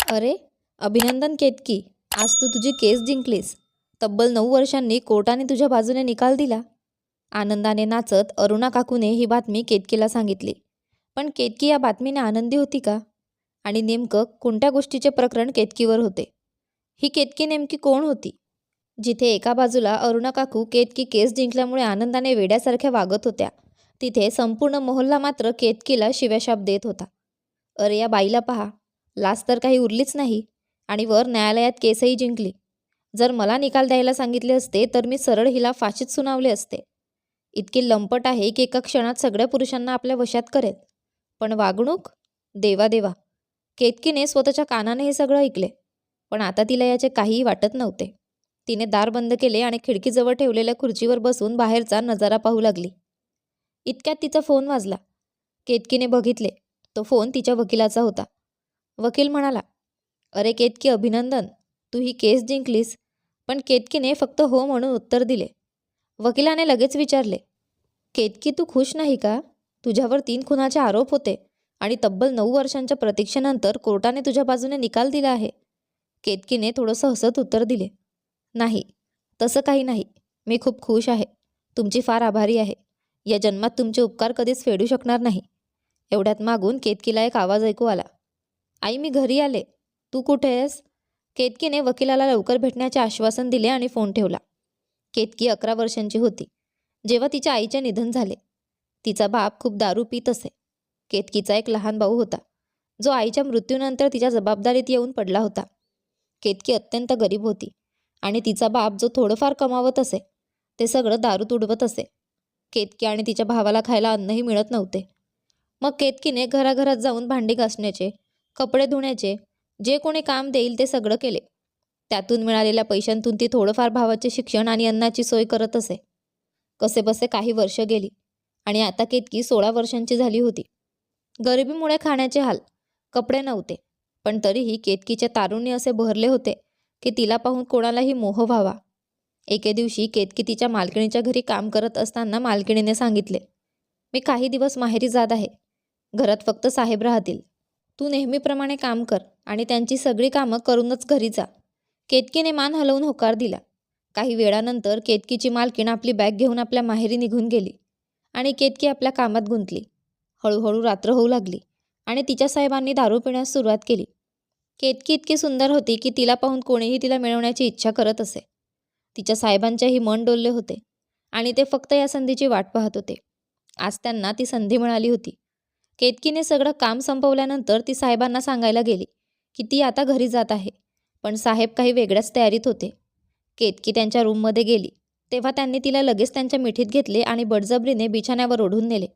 अरे, अभिनंदन केतकी. आज तू तुझी केस जिंकलीस. तब्बल 9 वर्षांनी कोर्टाने तुझ्या बाजूने निकाल दिला. आनंदाने नाचत अरुणा काकूने ही बातमी केतकीला सांगितली. पण केतकी या बातमीने आनंदी होती का? आणि नेमकं कोणत्या गोष्टीचे प्रकरण केतकीवर होते? ही केतकी नेमकी कोण होती? जिथे एका बाजूला अरुणा काकू केतकी केस जिंकल्यामुळे आनंदाने वेड्यासारख्या वागत होत्या, तिथे संपूर्ण मोहल्ला मात्र केतकीला शिव्याशाप देत होता. अरे, या बाईला पहा, लाच तर काही उरलीच नाही आणि वर न्यायालयात केसही जिंकली. जर मला निकाल द्यायला सांगितले असते तर मी सरळ हिला फाशीत सुनावले असते. इतकी लंपट आहे की एका क्षणात सगळ्या पुरुषांना आपल्या वशात करेल. पण वागणूक, देवा देवा. केतकीने स्वतःच्या कानाने हे सगळं ऐकले, पण आता तिला याचे काहीही वाटत नव्हते. तिने दार बंद केले आणि खिडकीजवळ ठेवलेल्या खुर्चीवर बसून बाहेरचा नजारा पाहू लागली. इतक्यात तिचा फोन वाजला. केतकीने बघितले. तो फोन तिच्या वकिलाचा होता. वकील म्हणाला, अरे केतकी, अभिनंदन, तू ही केस जिंकलीस. पण केतकीने फक्त हो म्हणून उत्तर दिले. वकिलाने लगेच विचारले, केतकी, तू खुश नाही का? तुझ्यावर 3 खुनाचे आरोप होते आणि तब्बल 9 वर्षांच्या प्रतीक्षेनंतर कोर्टाने तुझ्या बाजूने निकाल दिला आहे. केतकीने थोडंसं हसत उत्तर दिले, नाही, तसं काही नाही. मी खूप खुश आहे. तुमची फार आभारी आहे. या जन्मात तुमचे उपकार कधीच फेडू शकणार नाही. एवढ्यात मागून केतकीला एक आवाज ऐकू आला. आई, मी घरी आले. तू कुठे आहेस? केतकीने वकिलाला लवकर भेटण्याचे आश्वासन दिले आणि फोन ठेवला. केतकी 11 वर्षांची होती जेव्हा तिच्या आईचे निधन झाले. तिचा बाप खूप दारू पीत असे. केतकीचा एक लहान भाऊ होता, जो आईच्या मृत्यूनंतर तिच्या जबाबदारीत येऊन पडला होता. केतकी अत्यंत गरीब होती आणि तिचा बाप जो थोडंफार कमावत असे ते सगळं दारूत उडवत असे. केतकी आणि तिच्या भावाला खायला अन्नही मिळत नव्हते. मग केतकीने घराघरात जाऊन भांडी घासण्याचे, कपडे धुण्याचे, जे कोणी काम देईल ते सगळं केले. त्यातून मिळालेल्या पैशांतून ती थोडंफार भावाचे शिक्षण आणि अन्नाची सोय करत असे. कसेबसे काही वर्ष गेली आणि आता केतकी 16 वर्षांची झाली होती. गरिबीमुळे खाण्याचे हाल, कपडे नव्हते, पण तरीही केतकीचे तारुण्य असे बहरले होते की तिला पाहून कोणालाही मोह व्हावा. एके दिवशी केतकी तिच्या मालकिणीच्या घरी काम करत असताना मालकिणीने सांगितले, मी काही दिवस माहेरी जात आहे. घरात फक्त साहेब राहतील. तू नेहमीप्रमाणे काम कर आणि त्यांची सगळी कामं करूनच घरी जा. केतकीने मान हलवून होकार दिला. काही वेळानंतर केतकीची मालकीण आपली बॅग घेऊन आपल्या माहेरी निघून गेली आणि केतकी आपल्या कामात गुंतली. हळूहळू रात्र होऊ लागली आणि तिच्या साहेबांनी दारू पिण्यास सुरुवात केली. केतकी इतकी सुंदर होती की तिला पाहून कोणीही तिला मिळवण्याची इच्छा करत असे. तिच्या साहेबांचेही मन डोलले होते आणि ते फक्त या संधीची वाट पाहत होते. आज त्यांना ती संधी मिळाली होती. केतकीने सगळं काम संपवल्यानंतर ती साहेबांना सांगायला गेली की ती आता घरी जात आहे. पण साहेब काही वेगळ्याच तयारीत होते. केतकी त्यांच्या रूममध्ये गेली तेव्हा त्यांनी तिला लगेच त्यांच्या मिठीत घेतले आणि बळजबरीने बिछाण्यावर ओढून नेले.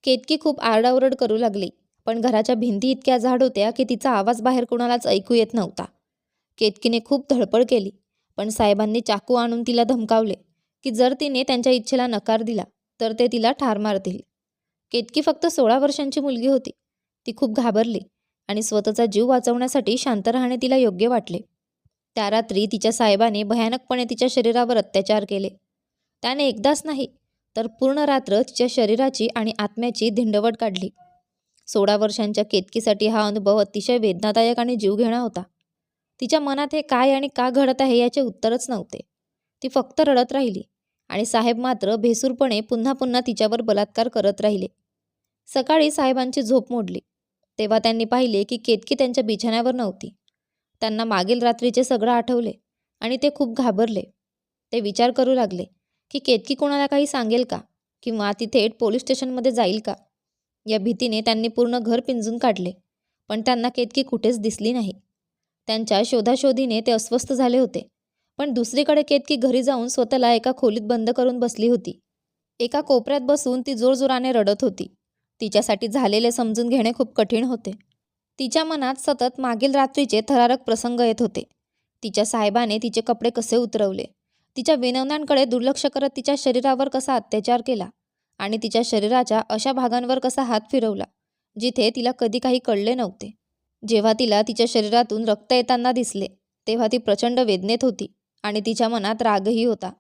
केतकी खूप आरडाओरड करू लागली, पण घराच्या भिंती इतक्या जाड होत्या की तिचा आवाज बाहेर कोणालाच ऐकू येत नव्हता. केतकीने खूप धडपड केली, पण साहेबांनी चाकू आणून तिला धमकावले की जर तिने त्यांच्या इच्छेला नकार दिला तर ते तिला ठार मारतील. केतकी फक्त 16 वर्षांची मुलगी होती. ती खूप घाबरली आणि स्वतःचा जीव वाचवण्यासाठी शांत राहणे तिला योग्य वाटले. त्या रात्री तिच्या साहेबाने भयानकपणे तिच्या शरीरावर अत्याचार केले. त्याने एकदाच नाही तर पूर्ण रात्र तिच्या शरीराची आणि आत्म्याची धिंडवट काढली. 16 वर्षांच्या केतकीसाठी हा अनुभव अतिशय वेदनादायक आणि जीवघेणा होता. तिच्या मनात हे काय आणि का घडत आहे याचे उत्तरच नव्हते. ती फक्त रडत राहिली आणि साहेब मात्र भेसूरपणे पुन्हा पुन्हा तिच्यावर बलात्कार करत राहिले. सकाळी साहेबांची झोप मोडली तेव्हा त्यांनी पाहिले की केतकी त्यांच्या बिछाण्यावर नव्हती. त्यांना मागील रात्रीचे सगळं आठवले आणि ते खूप घाबरले. ते विचार करू लागले की केतकी कोणाला काही सांगेल का किंवा ती थेट पोलीस स्टेशनमध्ये जाईल का. या भीतीने त्यांनी पूर्ण घर पिंजून काढले, पण त्यांना केतकी कुठेच दिसली नाही. त्यांच्या शोधाशोधीने ते अस्वस्थ झाले होते. पण दुसरीकडे केतकी घरी जाऊन स्वतःला एका खोलीत बंद करून बसली होती. एका कोपऱ्यात बसून ती जोरजोराने रडत होती. तिच्यासाठी झालेले समजून घेणे खूप कठीण होते. तिच्या मनात सतत मागील रात्रीचे थरारक प्रसंग येत होते. तिच्या साहेबाने तिचे कपडे कसे उतरवले, तिच्या विनवण्यांकडे दुर्लक्ष करत तिच्या शरीरावर कसा अत्याचार केला आणि तिच्या शरीराच्या अशा भागांवर कसा हात फिरवला जिथे तिला कधी काही कळले नव्हते. जेव्हा तिला तिच्या शरीरातून रक्त येताना दिसले तेव्हा ती प्रचंड वेदनेत होती आणि तिच्या मनात रागही होता.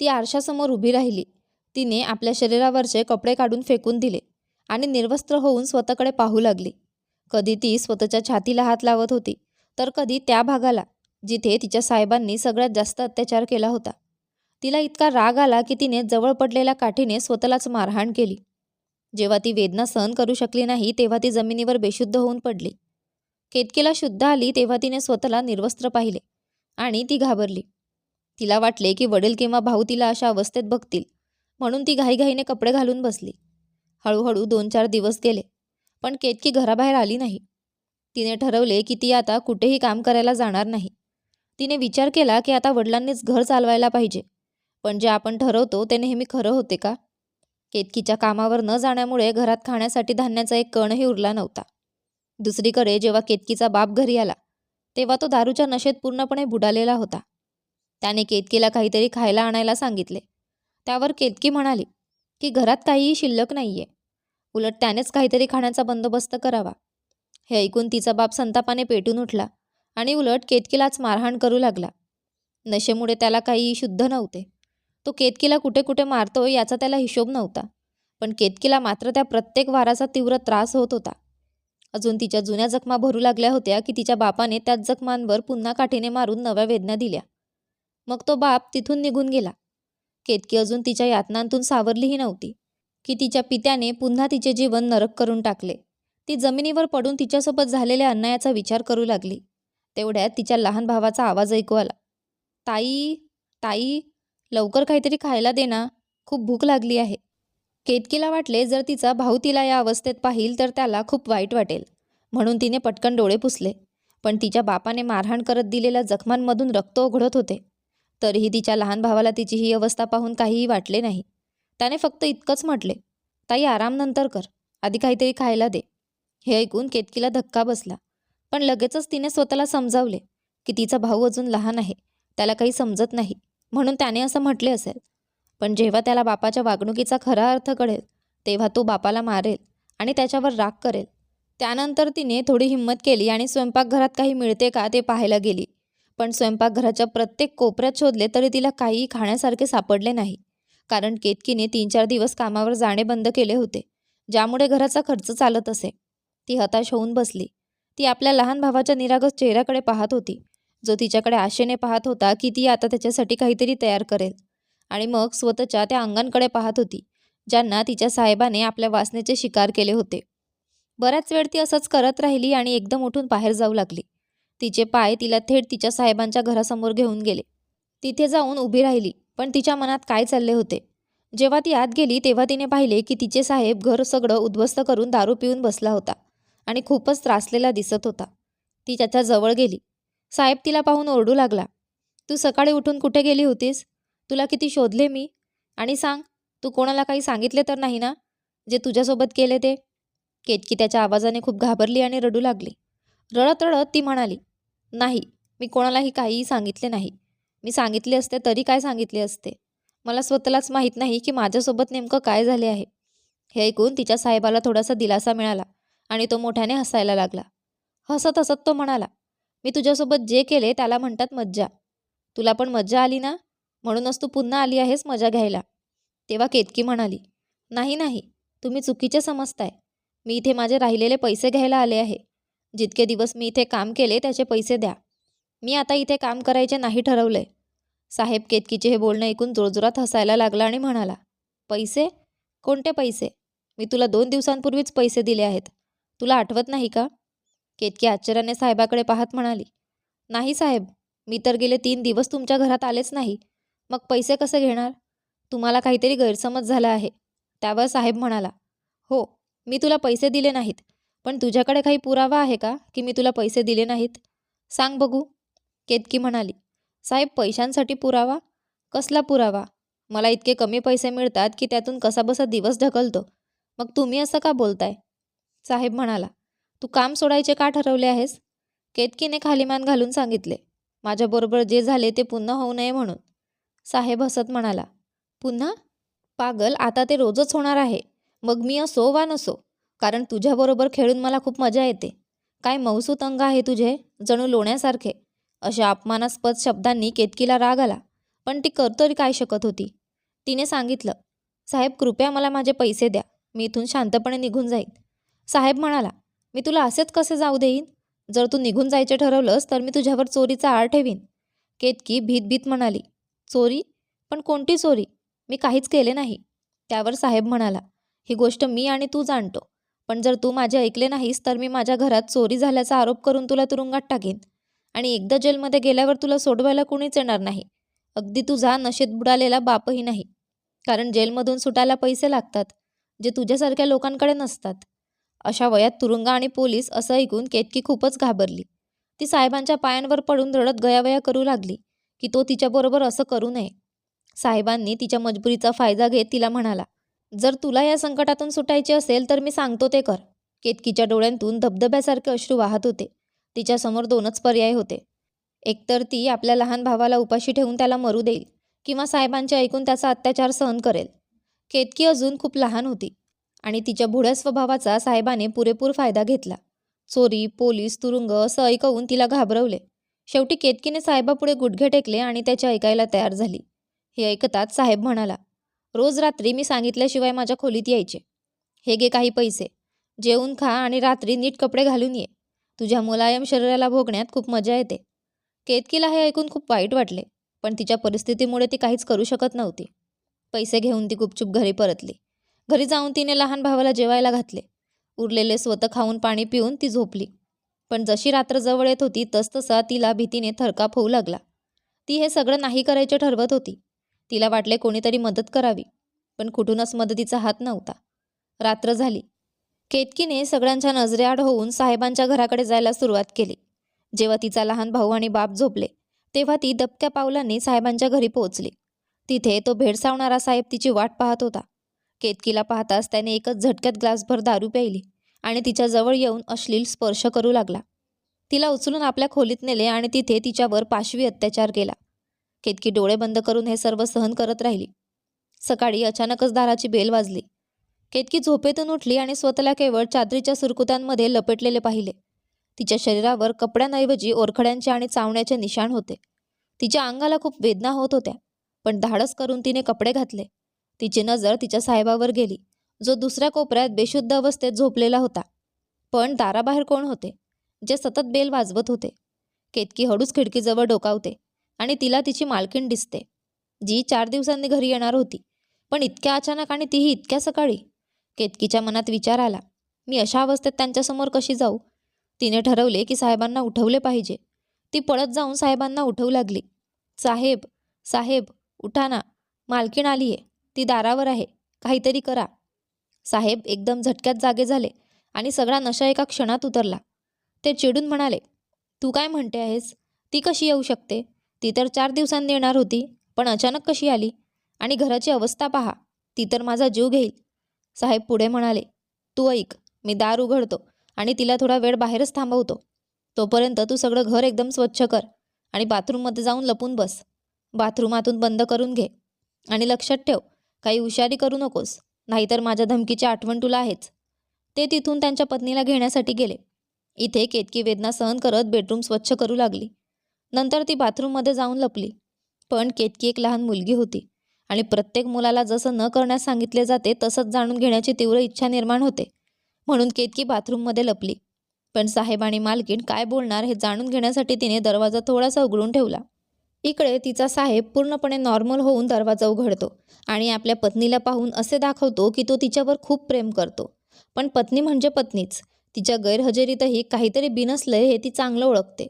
ती आरशासमोर उभी राहिली. तिने आपल्या शरीरावरचे कपडे काढून फेकून दिले आणि निर्वस्त्र होऊन स्वतःकडे पाहू लागली. कधी ती स्वतःच्या छातीला हात लावत होती तर कधी त्या भागाला जिथे तिच्या साहेबांनी सगळ्यात जास्त अत्याचार केला होता. तिला इतका राग आला की तिने जवळ पडलेल्या काठीने स्वतःलाच मारहाण केली. जेव्हा ती वेदना सहन करू शकली नाही तेव्हा ती जमिनीवर बेशुद्ध होऊन पडली. केतकीला शुद्ध आली तेव्हा तिने स्वतःला निर्वस्त्र पाहिले आणि ती घाबरली. तिला वाटले की वडील किंवा भाऊ तिला अशा अवस्थेत बघतील, म्हणून ती घाईघाईने कपडे घालून बसली. हळूहळू 2-4 दिवस गेले, पण केतकी घराबाहेर आली नाही. तिने ठरवले की ती आता कुठेही काम करायला जाणार नाही. तिने विचार केला की आता वडिलांनीच घर चालवायला पाहिजे, पण जे आपण ठरवतो ते नेहमी खरं होते का? केतकीच्या कामावर न जाण्यामुळे घरात खाण्यासाठी धान्याचा एक कणही उरला नव्हता. दुसरीकडे जेव्हा केतकीचा बाप घरी आला तेव्हा तो दारूच्या नशेत पूर्णपणे बुडालेला होता. त्याने केतकीला काहीतरी खायला आणायला सांगितले. त्यावर केतकी म्हणाली की घरात काहीही शिल्लक नाहीये, उलट त्यानेच काहीतरी खाण्याचा बंदोबस्त करावा. हे ऐकून तिचा बाप संतापाने पेटून उठला आणि उलट केतकीलाच मारहाण करू लागला. नशेमुळे त्याला काही शुद्ध नव्हते. तो केतकीला कुठे कुठे मारतो याचा त्याला हिशोब नव्हता, पण केतकीला मात्र त्या प्रत्येक वाराचा तीव्र त्रास होत होता. अजून तिच्या जुन्या जखमा भरू लागल्या होत्या की तिच्या बापाने त्याच जखमांवर पुन्हा काठीने मारून नव्या वेदना दिल्या. मग तो बाप तिथून निघून गेला. केतकी अजून तिच्या यातनांतून सावरलीही नव्हती की तिच्या पित्याने पुन्हा तिचे जीवन नरक करून टाकले. ती जमिनीवर पडून तिच्यासोबत झालेल्या अन्यायाचा विचार करू लागली. तेवढ्यात तिच्या लहान भावाचा आवाज ऐकू आला. ताई, ताई, लवकर काहीतरी खायला दे ना, खूप भूक लागली आहे. केतकीला वाटले जर तिचा भाऊ तिला या अवस्थेत पाहिल तर त्याला खूप वाईट वाटेल, म्हणून तिने पटकन डोळे पुसले. पण तिच्या बापाने मारहाण करत दिलेल्या जखमांमधून रक्त ओघळत होते. तरीही तिच्या लहान भावाला तिची ही अवस्था पाहून काहीही वाटले नाही. त्याने फक्त इतकंच म्हटले, ताई आराम नंतर कर, आधी काहीतरी खायला दे. हे ऐकून केतकीला धक्का बसला, पण लगेचच तिने स्वतःला समजावले की तिचा भाऊ अजून लहान आहे, त्याला काही समजत नाही, म्हणून त्याने असं म्हटले असेल. पण जेव्हा त्याला बापाच्या वागणुकीचा खरा अर्थ कळेल तेव्हा तो बापाला मारेल आणि त्याच्यावर राग करेल. त्यानंतर तिने थोडी हिंमत केली आणि स्वयंपाकघरात काही मिळते का ते पाहायला गेली. पण स्वयंपाकघराच्या प्रत्येक कोपऱ्यात शोधले तरी तिला काहीही खाण्यासारखे सापडले नाही, कारण केतकीने 3-4 दिवस कामावर जाणे बंद केले होते, ज्यामुळे घराचा खर्च चालत असे. ती हताश होऊन बसली. ती आपल्या लहान भावाच्या निरागस चेहऱ्याकडे पाहत होती, जो तिच्याकडे आशेने पाहत होता की ती आता त्याच्यासाठी काहीतरी तयार करेल. आणि मग स्वतःच्या त्या अंगांकडे पाहत होती ज्यांना तिच्या साहेबाने आपल्या वासनेचे शिकार केले होते. बराच वेळ ती असंच करत राहिली आणि एकदम उठून बाहेर जाऊ लागली. तिचे पाय तिला थेट तिच्या साहेबांच्या घरासमोर घेऊन गेले. तिथे जाऊन उभी राहिली, पण तिच्या मनात काय चालले होते? जेव्हा ती आत गेली तेव्हा तिने पाहिले की तिचे साहेब घर सगळं उद्ध्वस्त करून दारू पिऊन बसला होता आणि खूपच त्रासलेला दिसत होता. ती त्याच्या जवळ गेली. साहेब तिला पाहून ओरडू लागला, तू सकाळी उठून कुठे गेली होतीस? तुला किती शोधले मी. आणि सांग, तू कोणाला काही सांगितले तर नाही ना, जे तुझ्यासोबत केले ते? केतकी त्याच्या आवाजाने खूप घाबरली आणि रडू लागली. रडत रडत ती म्हणाली, नाही, मी कोणालाही काहीही सांगितले नाही. मी सांगितले असते तरी काय सांगितले असते? मला स्वतःलाच माहीत नाही की माझ्यासोबत नेमकं काय झाले आहे. हे ऐकून तिच्या साहेबाला थोडासा दिलासा मिळाला आणि तो मोठ्याने हसायला लागला. हसत हसत तो म्हणाला, मी तुझ्यासोबत जे केले त्याला म्हणतात मज्जा. तुला पण मज्जा आली ना, म्हणूनच तू पुन्हा आली आहेस मजा घ्यायला. तेव्हा केतकी म्हणाली, नाही नाही, तुम्ही चुकीचे समजताय. मी इथे माझे राहिलेले पैसे घ्यायला आले आहे. जितके दिवस मी इथे काम केले त्याचे पैसे द्या. मी आता इथे काम करायचे नाही ठरवलंय. साहेब केतकीचे हे बोलणं ऐकून जोरजोरात हसायला लागला आणि म्हणाला, पैसे? कोणते पैसे? मी तुला 2 दिवसांपूर्वीच पैसे दिले आहेत. तुला आठवत नाही का? केतकी आश्चर्याने साहेबाकडे पाहत म्हणाली, नाही साहेब, मी तर गेले 3 दिवस तुमच्या घरात आलेच नाही. मग पैसे कसे घेणार? तुम्हाला काहीतरी गैरसमज झाला आहे. त्यावर साहेब म्हणाला, हो, मी तुला पैसे दिले नाहीत, पण तुझ्याकडे काही पुरावा आहे का की मी तुला पैसे दिले नाहीत? सांग बघू. केतकी म्हणाली, साहेब पैशांसाठी पुरावा? कसला पुरावा? मला इतके कमी पैसे मिळतात की त्यातून कसाबसा दिवस ढकलतो. मग तुम्ही असं का बोलताय? साहेब म्हणाला, तू काम सोडायचे का ठरवले आहेस? केतकीने खाली मान घालून सांगितले, माझ्याबरोबर जे झाले ते पुन्हा होऊ नये म्हणून. साहेब हसत म्हणाला, पुन्हा? पागल, आता ते रोजच होणार आहे. मग मी असो वा नसो, कारण तुझ्याबरोबर खेळून मला खूप मजा येते. काय मौसूत अंग आहे तुझे, जणू लोण्यासारखे. अशा अपमानास्पद शब्दांनी केतकीला राग आला, पण ती तरी काय शकत होती. तिने सांगितलं, साहेब कृपया मला माझे पैसे द्या, मी इथून शांतपणे निघून जाईन. साहेब म्हणाला, मी तुला असेच कसे जाऊ देईन? जर तू निघून जायचे ठरवलंस तर मी तुझ्यावर चोरीचा आळ ठेवीन. केतकी भीत म्हणाली. चोरी? पण कोणती चोरी? मी काहीच केले नाही. त्यावर साहेब म्हणाला, ही गोष्ट मी आणि तू जाणतो. पण जर तू माझे ऐकले नाहीस तर मी माझ्या घरात चोरी झाल्याचा आरोप करून तुला तुरुंगात टाकीन. आणि एकदा जेलमध्ये गेल्यावर तुला सोडवायला कुणीच येणार नाही. अगदी तुझा नशेत बुडालेला बापही नाही. कारण जेलमधून सुटायला पैसे लागतात, जे तुझ्यासारख्या लोकांकडे नसतात. अशा वयात तुरुंग आणि पोलीस असं ऐकून केतकी खूपच घाबरली. ती साहेबांच्या पायांवर पडून रडत गयावया करू लागली की तो तिच्याबरोबर असं करू नये. साहेबांनी तिच्या मजबुरीचा फायदा घेत तिला म्हणाला, जर तुला या संकटातून सुटायचे असेल तर मी सांगतो ते कर. केतकीच्या डोळ्यांतून धबधब्यासारखे अश्रू वाहत होते. तिच्यासमोर दोनच पर्याय होते. एकतर ती आपल्या लहान भावाला उपाशी ठेवून त्याला मरू देईल किंवा साहेबांचे ऐकून त्याचा अत्याचार सहन करेल. केतकी अजून खूप लहान होती आणि तिच्या भोळ्या स्वभावाचा साहेबाने पुरेपूर फायदा घेतला. चोरी, पोलीस, तुरुंग असं ऐकवून तिला घाबरवले. शेवटी केतकीने साहेबापुढे गुडघे टेकले आणि त्याचे ऐकायला तयार झाली. हे ऐकताच साहेब म्हणाला, रोज रात्री मी सांगितल्याशिवाय माझ्या खोलीत यायचे. हे घे काही पैसे. जेवून खा आणि रात्री नीट कपडे घालून ये. तुझ्या मुलायम शरीराला भोगण्यात खूप मजा येते. केतकीला हे ऐकून खूप वाईट वाटले, पण तिच्या परिस्थितीमुळे ती काहीच करू शकत नव्हती. पैसे घेऊन ती गुपचूप घरी परतली. घरी जाऊन तिने लहान भावाला जेवायला घातले. उरलेले स्वतः खाऊन पाणी पिऊन ती झोपली. पण जशी रात्र जवळ येत होती तसतसा तिला भीतीने थरकाप होऊ लागला. ती हे सगळं नाही करायचे ठरवत होती. तिला वाटले कोणीतरी मदत करावी, पण कुठूनच मदतीचा हात नव्हता. रात्र झाली. केतकीने सगळ्यांच्या नजरेआड होऊन साहेबांच्या घराकडे जायला सुरुवात केली. जेव्हा तिचा लहान भाऊ आणि बाप झोपले तेव्हा ती दबक्या पावलांनी साहेबांच्या घरी पोहोचली. तिथे तो भेडसावणारा साहेब तिची वाट पाहत होता. केतकीला पाहताच त्याने एकच झटक्यात ग्लासभर दारू प्यायली आणि तिच्याजवळ येऊन अश्लील स्पर्श करू लागला. तिला उचलून आपल्या खोलीत नेले आणि तिथे तिच्यावर पाशवी अत्याचार केला. केतकी डोळे बंद करून हे सर्व सहन करत राहिली. सकाळी अचानकच दाराची बेल वाजली. केतकी झोपेतून उठली आणि स्वतःला केवळ चादरीच्या सुरकुत्यांमध्ये लपेटलेले पाहिले. तिच्या शरीरावर कपड्यांऐवजी ओरखड्यांचे आणि चावण्याचे निशाण होते. तिच्या अंगाला खूप वेदना होत होत्या, पण धाडस करून तिने कपडे घातले. तिची नजर तिच्या साहेबावर गेली, जो दुसऱ्या कोपऱ्यात बेशुद्ध अवस्थेत झोपलेला होता. पण दाराबाहेर कोण होते, जे सतत बेल वाजवत होते? केतकी हळूच खिडकीजवळ डोकावते आणि तिला तिची मालकीण दिसते, जी 4 दिवसांनी घरी येणार होती. पण इतक्या अचानक आणि तीही इतक्या सकाळी? केतकीच्या मनात विचार आला, मी अशा अवस्थेत त्यांच्यासमोर कशी जाऊ? तिने ठरवले की साहेबांना उठवले पाहिजे. ती पळत जाऊन साहेबांना उठवू लागली. साहेब, साहेब, उठा ना, मालकीण आलीये, ती दारावर आहे, काहीतरी करा. साहेब एकदम झटक्यात जागे झाले आणि सगळा नशा एका क्षणात उतरला. ते चिडून म्हणाले, तू काय म्हणते आहेस? ती कशी येऊ शकते? ती तर 4 दिवसांनी येणार होती, पण अचानक कशी आली? आणि घराची अवस्था पहा, ती तर माझा जीव घेईल. साहेब पुढे म्हणाले, तू ऐक, मी दार उघडतो आणि तिला थोडा वेळ बाहेरच थांबवतो. तोपर्यंत तू सगळं घर एकदम स्वच्छ कर आणि बाथरूममध्ये जाऊन लपून बस. बाथरूमातून बंद करून घे. आणि लक्षात ठेव, काही हुशारी करू नकोस, नाहीतर माझ्या धमकीची आठवण तुला आहेच. ते तिथून त्यांच्या पत्नीला घेण्यासाठी गेले. इथे केतकी वेदना सहन करत बेडरूम स्वच्छ करू लागली. नंतर ती बाथरूममध्ये जाऊन लपली. पण केतकी एक लहान मुलगी होती आणि प्रत्येक मुलाला जसं न करण्यास सांगितले जाते तसंच जाणून घेण्याची तीव्र इच्छा निर्माण होते. म्हणून केतकी बाथरूममध्ये लपली. पण साहेब आणि मालकीण काय बोलणार हे जाणून घेण्यासाठी तिने दरवाजा थोडासा उघडून ठेवला. इकडे तिचा साहेब पूर्णपणे नॉर्मल होऊन दरवाजा उघडतो आणि आपल्या पत्नीला पाहून असे दाखवतो की तो तिच्यावर खूप प्रेम करतो. पण पत्नी म्हणजे पत्नीच. तिच्या गैरहजेरीतही काहीतरी बिनसलंय हे ती चांगलं ओळखते.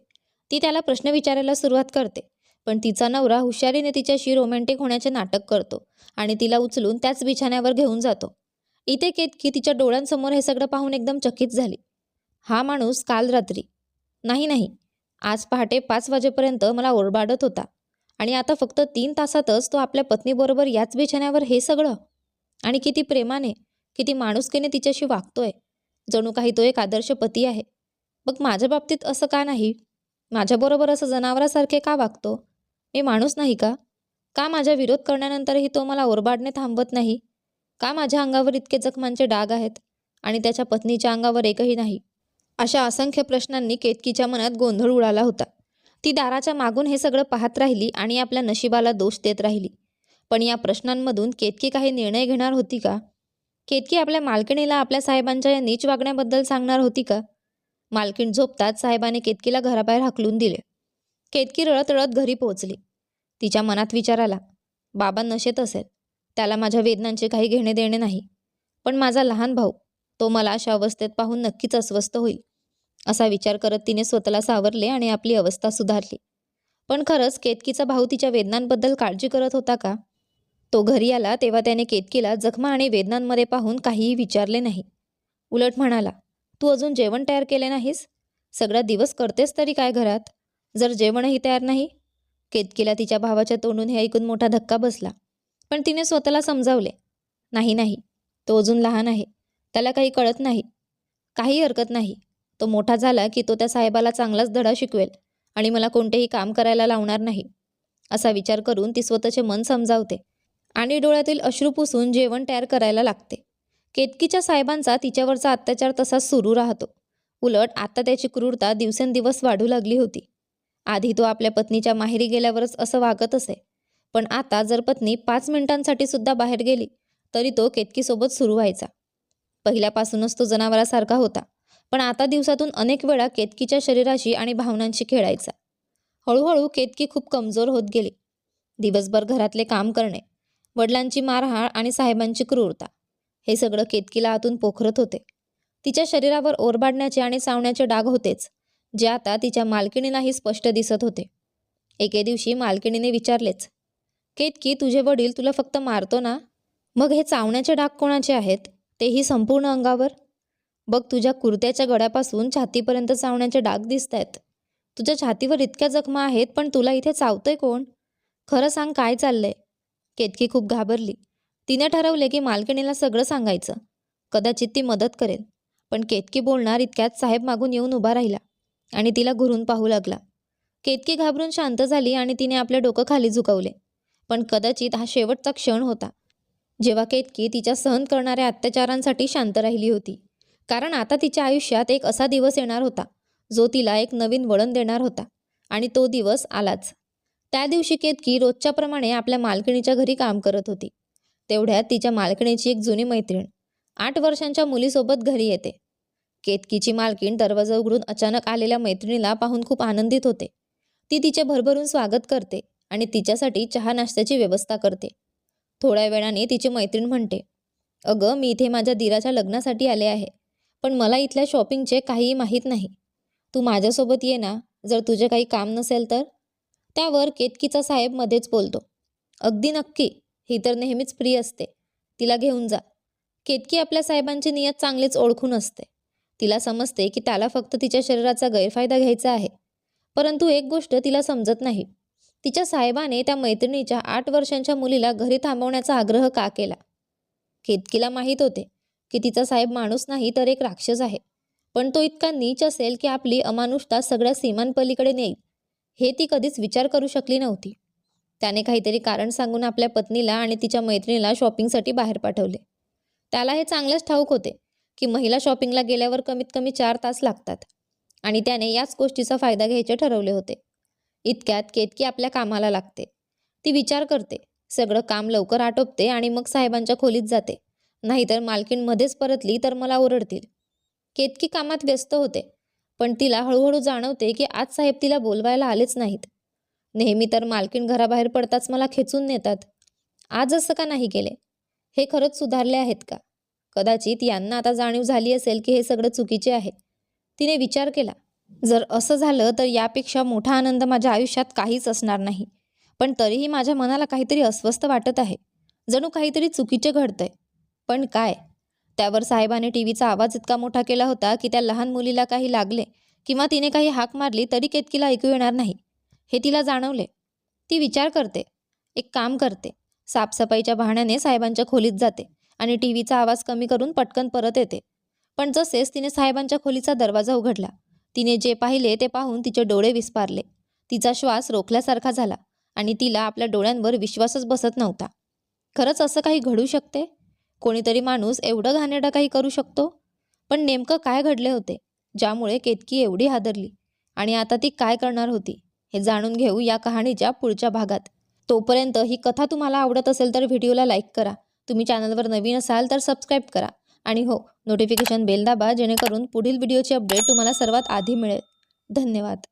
ती त्याला प्रश्न विचारायला सुरुवात करते, पण तिचा नवरा हुशारीने तिच्याशी रोमॅन्टिक होण्याचे नाटक करतो आणि तिला उचलून त्याच बिछाण्यावर घेऊन जातो. इथे केतकी तिच्या डोळ्यांसमोर हे सगळं पाहून एकदम चकित झाली. हा माणूस काल रात्री, नाही, आज पहाटे 5 वाजेपर्यंत मला ओरबाडत होता आणि आता फक्त 3 तासातच तो आपल्या पत्नीबरोबर याच बिछाण्यावर. हे सगळं? आणि किती प्रेमाने, किती माणुसकीने तिच्याशी वागतोय, जणू काही तो एक आदर्श पती आहे. मग माझ्या बाबतीत असं का नाही? माझ्याबरोबर असं जनावरासारखे का वागतो? मी माणूस नाही का? का माझ्या विरोध करण्यानंतरही तो मला ओरबाडणे थांबवत नाही? का माझ्या अंगावर इतके जखमांचे डाग आहेत आणि त्याच्या पत्नीच्या अंगावर एकही नाही? अशा असंख्य प्रश्नांनी केतकीच्या मनात गोंधळ उडाला होता. ती दाराच्या मागून हे सगळं पाहत राहिली आणि आपल्या नशिबाला दोष देत राहिली. पण या प्रश्नांमधून केतकी काही निर्णय घेणार होती का? केतकी आपल्या मालकिणीला आपल्या साहेबांच्या या नीच वागण्याबद्दल सांगणार होती का? मालकीण झोपताच साहेबाने केतकीला घराबाहेर हाकलून दिले. केतकी रडत रडत घरी पोहोचली. तिच्या मनात विचार आला, बाबा नशेत असेल, त्याला माझ्या वेदनांचे काही घेणे देणे नाही. पण माझा लहान भाऊ, तो मला अशा अवस्थेत पाहून नक्कीच अस्वस्थ होईल. असा विचार करत तिने स्वतःला सावरले आणि आपली अवस्था सुधारली. पण खरंच केतकीचा भाऊ तिच्या वेदनांबद्दल काळजी करत होता का? तो घरी आला तेव्हा त्याने केतकीला जखमा आणि वेदनांमध्ये पाहून काहीही विचारले नाही. उलट म्हणाला, तू अजून जेवण तयार केले नाहीस? सगळा दिवस करतेस तरी काय घरात, जर जेवणही तयार नाही? केतकीला तिच्या भावाच्या तोंडून हे ऐकून मोठा धक्का बसला. पण तिने स्वतःला समजावले, नाही नाही, तो अजून लहान आहे, त्याला काही कळत नाही. काही हरकत नाही, तो मोठा झाला की तो त्या साहेबाला चांगलाच धडा शिकवेल आणि मला कोणतेही काम करायला लावणार नाही. असा विचार करून ती स्वतःचे मन समजावते आणि डोळ्यातील अश्रू पुसून जेवण तयार करायला लागते. केतकीच्या साहेबांचा तिच्यावरचा अत्याचार तसाच सुरू राहतो. उलट आता त्याची क्रूरता दिवसेंदिवस वाढू लागली होती. आधी तो आपल्या पत्नीच्या माहेरी गेल्यावरच असं वागत असे, पण आता जर पत्नी 5 मिनिटांसाठी सुद्धा बाहेर गेली तरी तो केतकीसोबत सुरू व्हायचा. पहिल्यापासूनच तो जनावरासारखा होता, पण आता दिवसातून अनेक वेळा केतकीच्या शरीराशी आणि भावनांशी खेळायचा. हळूहळू केतकी खूप कमजोर होत गेली. दिवसभर घरातले काम करणे, वडिलांची मारहाण आणि साहेबांची क्रूरता, हे सगळं केतकीला आतून पोखरत होते. तिच्या शरीरावर ओरबाडण्याचे आणि चावण्याचे डाग होतेच, जे आता तिच्या मालकिणीलाही स्पष्ट दिसत होते. एके दिवशी मालकिणीने विचारलेच, केतकी, तुझे वडील तुला फक्त मारतो ना? मग हे चावण्याचे डाग कोणाचे आहेत, तेही संपूर्ण अंगावर? बघ, तुझ्या कुर्त्याच्या गळ्यापासून छातीपर्यंत चावण्याचे डाग दिसत आहेत. तुझ्या छातीवर इतक्या जखमा आहेत, पण तुला इथे चावतंय कोण? खरं सांग, काय चाललंय? केतकी खूप घाबरली. तिने ठरवले की मालकिणीला सगळं सांगायचं. कदाचित ती मदत करेल. पण केतकी बोलणार इतक्यात साहेब मागून येऊन उभा राहिला आणि तिला घुरून पाहू लागला. केतकी घाबरून शांत झाली आणि तिने आपले डोकं खाली झुकवले. पण कदाचित हा शेवटचा क्षण होता जेव्हा केतकी तिच्या सहन करणाऱ्या अत्याचारांसाठी शांत राहिली होती. कारण आता तिच्या आयुष्यात एक असा दिवस येणार होता जो तिला एक नवीन वळण देणार होता. आणि तो दिवस आलाच. त्या दिवशी केतकी रोजच्याप्रमाणे आपल्या मालकिणीच्या घरी काम करत होती. तेवढ्यात तिच्या मालकिणीची एक जुनी मैत्रीण 8 वर्षांच्या मुलीसोबत घरी येते. केतकीची मालकीण दरवाजा उघडून अचानक आलेल्या मैत्रिणीला पाहून खूप आनंदित होते. ती तिचे भरभरून स्वागत करते आणि तिच्यासाठी चहा नाश्त्याची व्यवस्था करते. थोड्या वेळाने तिची मैत्रीण म्हणते, अगं, मी इथे माझ्या दिराच्या लग्नासाठी आले आहे, पण मला इथल्या शॉपिंगचे काहीही माहीत नाही. तू माझ्यासोबत ये ना, जर तुझे काही काम नसेल तर? त्यावर केतकीचा साहेब मध्येच बोलतो, अगदी नक्की, ही तर नेहमीच फ्री असते, तिला घेऊन जा. केतकी आपल्या साहेबांची नियत चांगलीच ओळखून असते. तिला समजते की त्याला फक्त तिच्या शरीराचा गैरफायदा घ्यायचा आहे. परंतु एक गोष्ट तिला समजत नाही, तिच्या साहेबाने त्या मैत्रिणीच्या 8 वर्षांच्या मुलीला घरी थांबवण्याचा आग्रह का केला? केतकीला माहीत होते की तिचा साहेब माणूस नाही तर एक राक्षस आहे, पण तो इतका नीच असेल की आपली अमानुषता सगळ्या सीमांपलीकडे नेईल, हे ती कधीच विचार करू शकली नव्हती. त्याने काहीतरी कारण सांगून आपल्या पत्नीला आणि तिच्या मैत्रिणीला शॉपिंगसाठी बाहेर पाठवले. त्याला हे चांगलेच ठाऊक होते की महिला शॉपिंगला गेल्यावर कमीत कमी 4 तास लागतात आणि त्याने याच गोष्टीचा फायदा घ्यायचे ठरवले होते. इतक्यात केतकी आपल्या कामाला लागते. ती विचार करते, सगळं काम लवकर आटोपते आणि मग साहेबांच्या खोलीत जाते, नाहीतर मालकीण मध्येच परतली तर मला ओरडतील. केतकी कामात व्यस्त होते, पण तिला हळूहळू जाणवते की आज साहेब तिला बोलवायला आलेच नाहीत. नेहमी तर मालकीण घराबाहेर पडताच मला खेचून नेतात, आज असं का नाही केले? हे खरंच सुधारले आहेत का? कदाचित यांना आता जाणीव झाली असेल की हे सगळं चुकीचे आहे. तिने विचार केला, जर असं झालं तर यापेक्षा मोठा आनंद माझ्या आयुष्यात काहीच असणार नाही. पण तरीही माझ्या मनाला काहीतरी अस्वस्थ वाटत आहे, जणू काहीतरी चुकीचे घडतंय. पण काय? त्यावर साहेबाने टीव्हीचा आवाज इतका मोठा केला होता की त्या लहान मुलीला काही लागले किंवा तिने काही हाक मारली तरी केतकीला ऐकू येणार नाही, हे तिला जाणवले. ती विचार करते, एक काम करते, साफसफाईच्या बहाण्याने साहेबांच्या खोलीत जाते आणि टीव्हीचा आवाज कमी करून पटकन परत येते. पण जसेच तिने साहेबांच्या खोलीचा दरवाजा उघडला, तिने जे पाहिले ते पाहून तिचे डोळे विस्पारले. तिचा श्वास रोखल्यासारखा झाला आणि तिला आपल्या डोळ्यांवर विश्वासच बसत नव्हता. खरंच असं काही घडू शकते? कोणीतरी माणूस एवढं घाणेरडं काही करू शकतो? पण नेमकं काय घडले होते ज्यामुळे केतकी एवढी हादरली आणि आता ती काय करणार होती, हे जाणून घेऊ या कहाणीच्या पुढच्या भागात. तोपर्यंत ही कथा तुम्हाला आवडत असेल तर व्हिडिओला लाईक करा. तुम्ही चॅनलवर नवीन असाल तर सबस्क्राईब करा आणि हो, नोटिफिकेशन बेल दाबा जेणेकरून पुढील व्हिडिओची अपडेट तुम्हाला सर्वात आधी मिळेल. धन्यवाद.